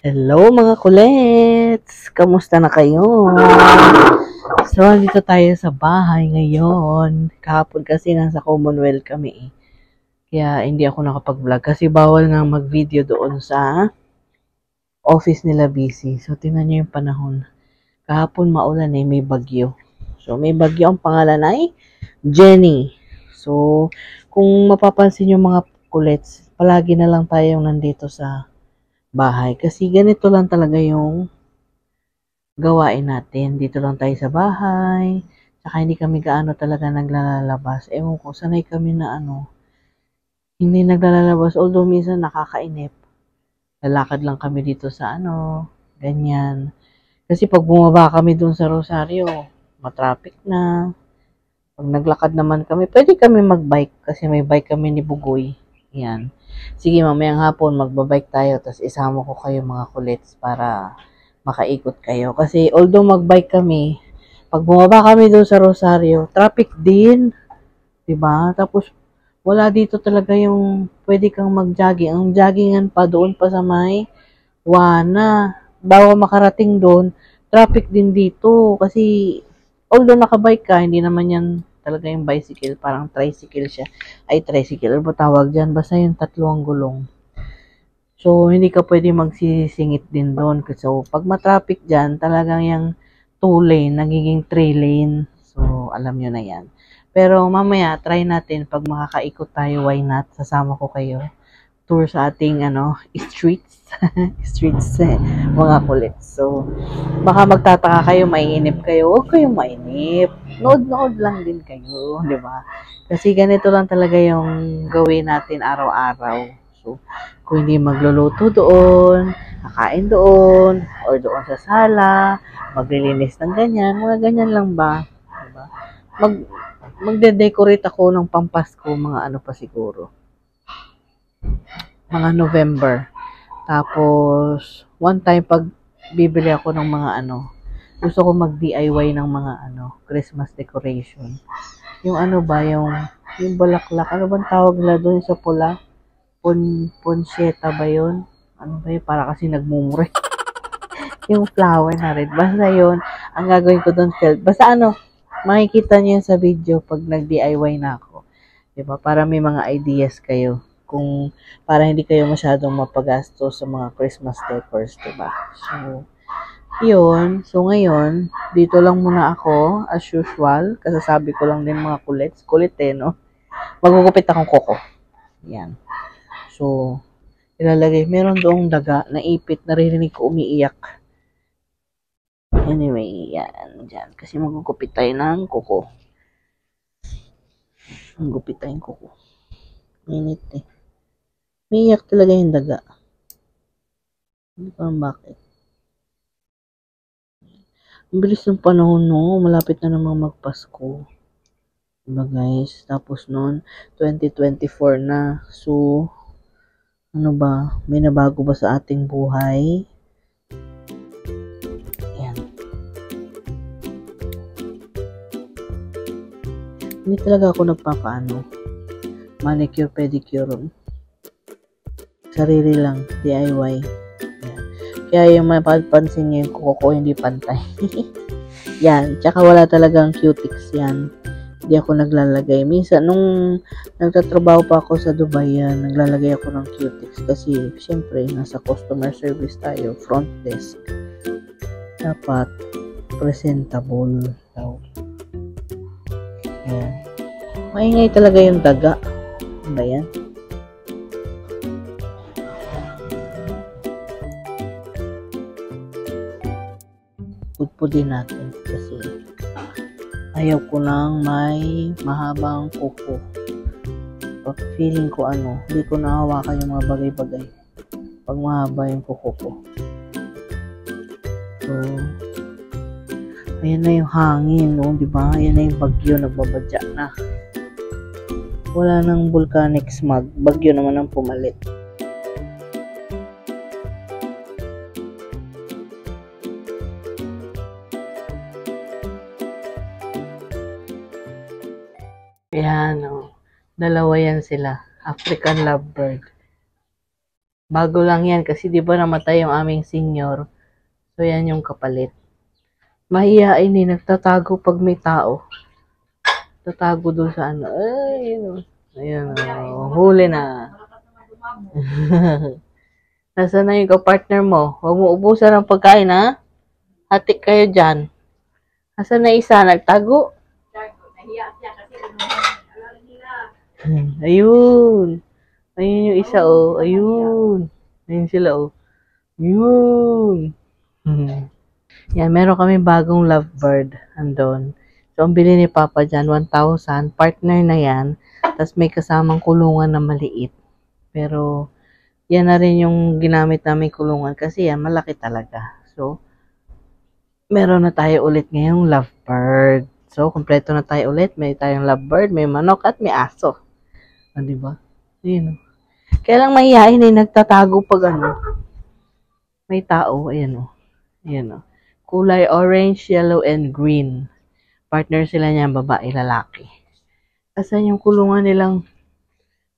Hello mga kulets! Kamusta na kayo? So, dito tayo sa bahay ngayon. Kahapon kasi nasa Commonwealth kami eh. Kaya hindi ako nakapag-vlog kasi bawal nga mag-video doon sa office nila busy. So, tingnan nyo yung panahon. Kahapon maulan eh, may bagyo. So, may bagyo ang pangalan ay Jenny. So, kung mapapansin yung mga kulets, palagi na lang tayong nandito sa bahay. Kasi ganito lang talaga yung gawain natin. Dito lang tayo sa bahay. Saka hindi kami gaano talaga naglalabas. Ewan ko, sanay kami na hindi naglalabas. Although minsan nakakainip. Lalakad lang kami dito sa ganyan. Kasi pag bumaba kami dun sa Rosario, matraffic na. Pag naglakad naman kami, pwede kami magbike kasi may bike kami ni Bugoy. Yan. Sige, mamayang hapon, magbabike tayo, tapos isama ko kayo mga kulets para makaikot kayo. Kasi although magbike kami, pag bumaba kami doon sa Rosario, traffic din. Diba? Tapos, wala dito talaga yung pwede kang mag-jogging. Ang joggingan pa doon pa sa may Wana. Bago makarating doon, traffic din dito. Kasi, although nakabike ka, hindi naman yan talaga yung bicycle, parang tricycle siya. Ay, tricycle, ano ba tawag dyan? Basta yung tatlong gulong. So, hindi ka pwede magsisingit din doon. So, pag matraffic dyan, talagang yung 2 lane, nagiging 3 lane. So, alam nyo na yan. Pero mamaya, try natin. Pag makakaikot tayo, why not? Sasama ko kayo. Tour sa ating, streets. Streets, mga kulit. So, baka magtataka kayo, mainip kayo. Huwag kayong mainip. Nood-nood lang din kayo, di ba? Kasi ganito lang talaga yung gawin natin araw-araw. So, kung hindi magluluto doon, kakain doon, or doon sa sala, maglilinis ng ganyan, mga ganyan lang ba? Diba? Magde-decorate ako ng Pampasko, mga pa siguro. Mga November. Tapos, one time pag bibili ako ng mga gusto ko mag-DIY ng mga Christmas decoration. Yung yung bulaklak, ano bang tawag nila doon sa pula? Poncheta ba yun? Ano ba yun? Para kasi nagmumure. Yung flower na red. Basta yun, ang gagawin ko doon, basta makikita niyo sa video pag nag-DIY na ako. Diba? Para may mga ideas kayo. Para hindi kayo masyadong mapagastos sa mga Christmas decors, diba? So, yun. So, ngayon, dito lang muna ako, as usual. Kasasabi ko lang din mga kulets. Kulit no? Magugupit akong kuko. Yan. So, ilalagay. Meron doong daga na ipit. Naririnig ko umiiyak. Anyway, yan. Dyan. Kasi magugupit tayo ng kuko. Magugupit tayong kuko. Minit eh. Umiiyak talaga yung daga. Hindi ko alam bakit. Ang bilis ng panahon, no? Malapit na namang magpasko. Diba, guys? Tapos noon, 2024 na. So, may nabago ba sa ating buhay? Ayan. Hindi talaga ako manicure, pedicure. Sarili lang, DIY. Ayan. Kaya yung mapapansin nyo yung kuko ko hindi pantay. Yan. Tsaka wala talagang cutics yan. Hindi ako naglalagay. Minsan, nung nagtatrabaho pa ako sa Dubai, naglalagay ako ng cutics. Kasi, syempre, nasa customer service tayo, front desk. Dapat, presentable. So, yan. Maingay talaga yung daga. Ano ba yan? Pudpudin natin kasi ayaw ko lang may mahabang kuko. Pag feeling ko hindi ko nahawakan yung mga bagay-bagay pag mahaba yung kuko ko. So, ayan na yung hangin, no? Diba? Ayan na yung bagyo, nagbabadya na. Wala nang volcanic smog. Bagyo naman ang pumalit. Ayan, dalawa yan sila. African lovebird. Bago lang yan kasi di ba namatay yung aming senior. So yan yung kapalit. Mahihain eh, nagtatago pag may tao. Tatago doon sa ano. Ay, ayun, huli na. Nasaan na yung partner mo? Huwag mo ubusan ng pagkain, ha? Hatik kayo dyan. Nasaan na isa? Nagtago? Ayun. Ayun yung isa, oh. Ayun. Ayun sila, oh. Ayun. Yan, meron kami bagong lovebird. Andon. So, ang bili ni Papa dyan, 1,000. Partner na yan. Tapos may kasamang kulungan na maliit. Pero, yan na rin yung ginamit namin kulungan kasi yan, malaki talaga. So, meron na tayo ulit ngayong lovebird. So, kompleto na tayo ulit. May tayong lovebird, may manok, at may aso. Ah, diba? Ayun. Kaya lang mahihain eh, nagtatago pag ano. May tao, ayan o. Ayan o. Kulay orange, yellow, and green. Partner sila niya, babae, lalaki. Asan yung kulungan nilang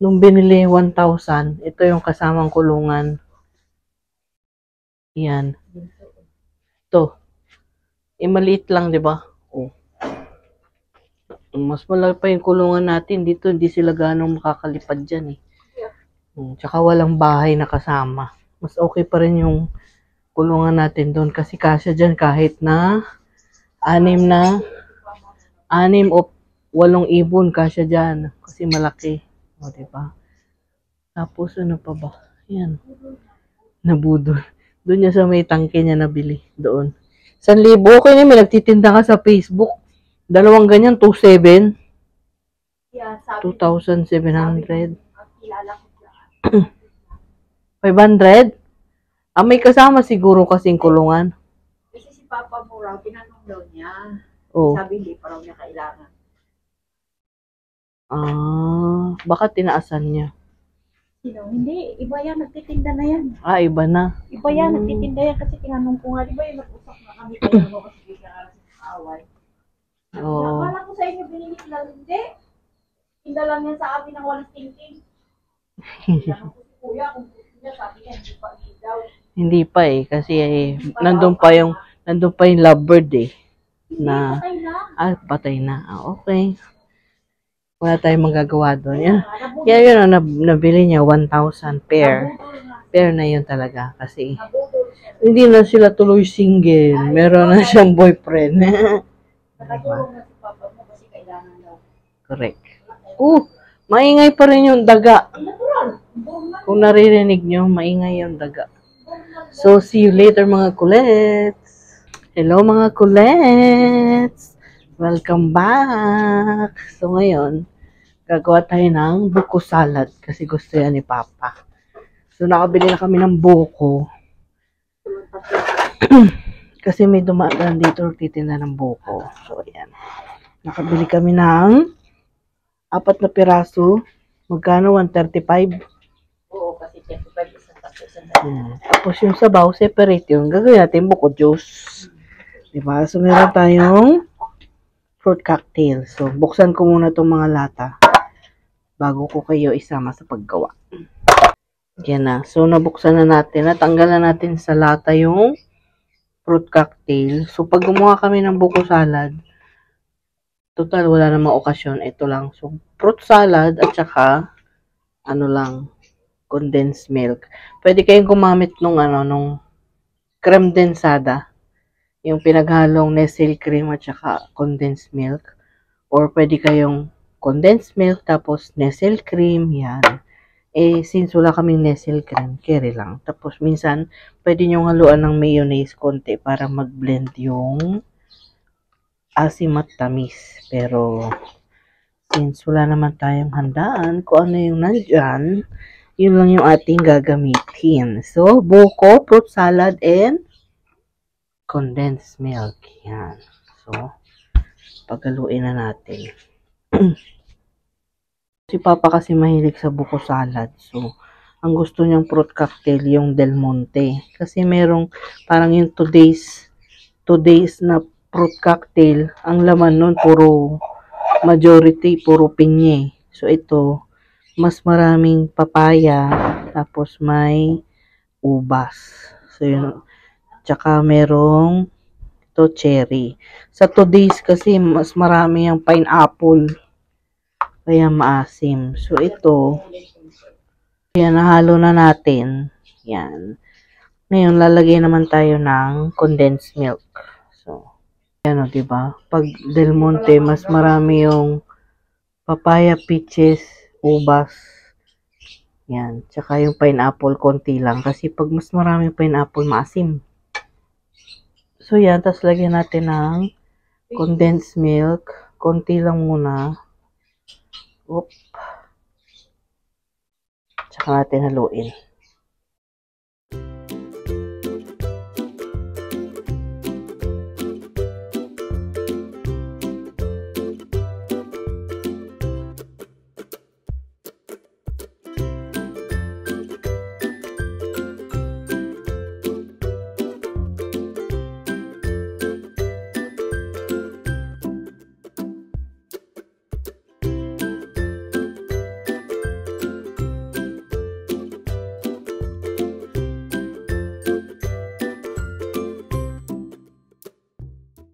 nung binili 1,000? Ito yung kasamang kulungan. Yan. Ito. Maliit lang, di ba? Oh. Mas malaki pa yung kulungan natin. Dito, hindi sila ganong makakalipad dyan eh. Tsaka walang bahay na kasama. Mas okay pa rin yung kulungan natin doon. Kasi kasya dyan kahit na 6 o 8 ibon kasya dyan. Kasi malaki. O, diba? Tapos, ano pa ba? Yan. Nabudol. Doon niya sa may tangke niya nabili. Doon. 1,000. Okay na, may nagtitinda ka sa Facebook. Dalawang ganyan, 2,700. Yeah, 2,700. kilala ko siya. 500? Ah, may kasama siguro kasing kulungan. Kasi si Papa mo raw, tinanong daw niya. Oh. Sabi hindi pa raw niya kailangan. Ah, baka tinaasan niya. Sino? Hindi, iba yan, nagtitinda na yan. Ah, iba na. Iba yan, nagtitinda yan kasi tinanong ko nga, di ba yung nag-usap na kami kaya mo kasi di ka away. Oh. Akala ko sa inyo binili lang, hindi. Tinda lang yan sa amin ng walang thinking. Tinanong ko si Kuya kung gusto niya, sabi niya, hindi pa daw. Hindi pa eh, kasi nandun pa yung lovebird eh. Na, Patay na. ah, patay na. Ah, okay. Wala tayong magagawa doon. Yan, yun, nabili niya 1,000 pair. Pair na yun talaga. Kasi, hindi na sila tuloy single. Meron na siyang boyfriend. Nakatulong na si Papa mo kasi kailangan daw. Correct. Maingay pa rin yung daga. Kung naririnig nyo, maingay yung daga. So, see you later mga kulets. Hello mga kulets. Welcome back. So, ngayon, gagawa tayo ng buko salad kasi gusto yan ni Papa. So, nakabili na kami ng buko. Kasi may dumaan dito titinda ng buko. So, ayan. Nakabili kami ng 4 na piraso. Magkano? 135? Oo, kasi 25 isang tapos. Tapos yung sabaw, separate yun. Gagawin natin buko juice. Diba? So, meron tayong fruit cocktail. So, buksan ko muna itong mga lata bago ko kayo isama sa paggawa. Yan na. So, nabuksan na natin. Natanggalan natin sa lata yung fruit cocktail. So, pag gumawa kami ng buko salad, total, wala namang okasyon. Ito lang. So, fruit salad at saka, condensed milk. Pwede kayong gumamit nung creme densada. Yung pinaghalong Nestle cream at saka condensed milk. Or pwede kayong condensed milk tapos Nestle cream. Yan. Since wala kaming Nestle cream, carry lang. Tapos minsan, pwede nyo haluan ng mayonnaise konti para mag-blend yung asim at tamis. Pero, since wala naman tayong handaan, kung ano yung nandyan, yun lang yung ating gagamitin. So, buko, fruit salad, and condensed milk. Yan. So, pagaluin na natin. Si Papa kasi mahilig sa buko salad. So, ang gusto niyang fruit cocktail yung Del Monte. Kasi merong parang yung 2 days na fruit cocktail. Ang laman nun majority puro pinye. So, ito mas maraming papaya Tapos may ubas. So yun. Tsaka merong ito cherry. Sa 2 days kasi mas marami yung pineapple. Kaya maasim. So ito, yan nahalo na natin. Yan. Ngayon lalagay naman tayo ng condensed milk. So, yan o, diba? Pag Del Monte, mas marami yung papaya, peaches, ubas. Yan. Tsaka yung pineapple, konti lang. Kasi pag mas marami yung pineapple, maasim. So, yan. Tapos lagyan natin ng condensed milk. Konti lang muna. Oop. Tsaka natin haluin.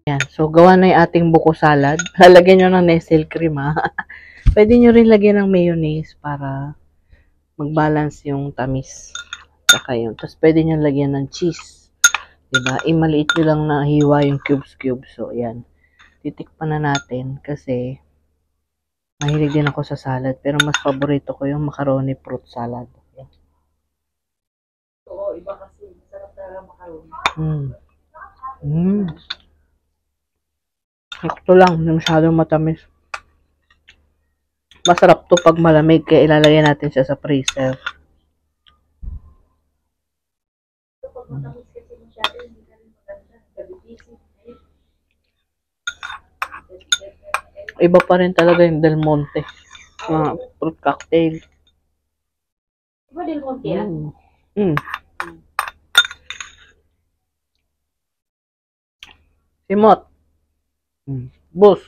Yan. So, gawa na yung ating buko salad. Lalagyan nyo ng Nestle cream, ha. Pwede nyo rin lagyan ng mayonnaise para mag-balance yung tamis. Saka yun. Tapos, pwede nyo lagyan ng cheese. Diba? Maliit nyo lang na hiwa yung cubes. So, yan. Titikpan na natin kasi mahilig din ako sa salad. Pero mas paborito ko yung macaroni fruit salad. Yan. Oo, iba kasi. Sarap talaga macaroni. Ito lang, hindi masyadong matamis. Masarap to pag malamig, kaya ilalagay natin siya sa freezer. Pag matamis kasi masyado, hindi na rin maganda. Gabi-busy. Iba pa rin talaga yung Del Monte. Mga fruit cocktail. Iba Del Monte yan? Simot. Bus.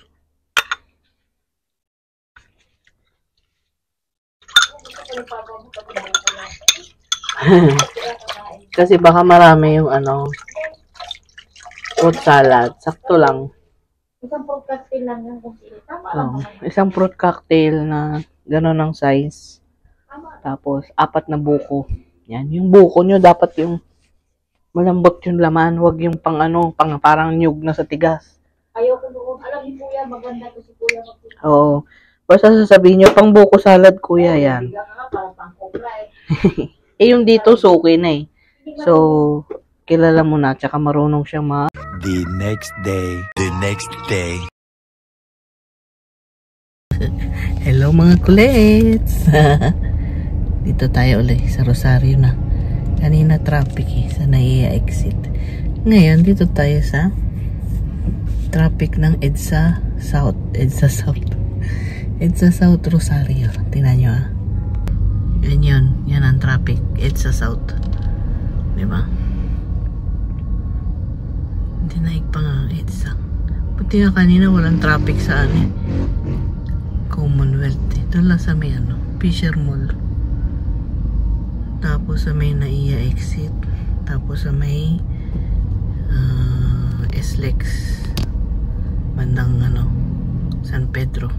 Kasi baka marami yung fruit salad. Sakto lang. Isang fruit cocktail lang yan kung sino. Tama lang. Isang fruit cocktail na gano'n ang size. Tapos 4 na buko. Yan. Yung buko nyo dapat yung malambot yung laman. Huwag yung parang nyug na sa tigas. Ayaw ko noon. Alam ni Kuya, maganda to si Kuya. Oo. Basta sasabihin nyo, pang buko salad, Kuya, yan. Parang pang-kopra yung dito, so okay na eh. So, kilala mo na, tsaka marunong siya The next day. Hello mga kulets! Dito tayo ulit sa Rosario na. Kanina traffic eh, sa Naiya exit. Ngayon, dito tayo sa traffic ng EDSA South Rosario. Tingnan nyo ah. Yan ang traffic, EDSA South. Diba? Dinaig pa nga EDSA. Buti nga kanina walang traffic sa Commonwealth. Doon lang sa may Fisher Mall. Tapos sa may Naiya exit. Tapos sa may SLEX bandang San Pedro.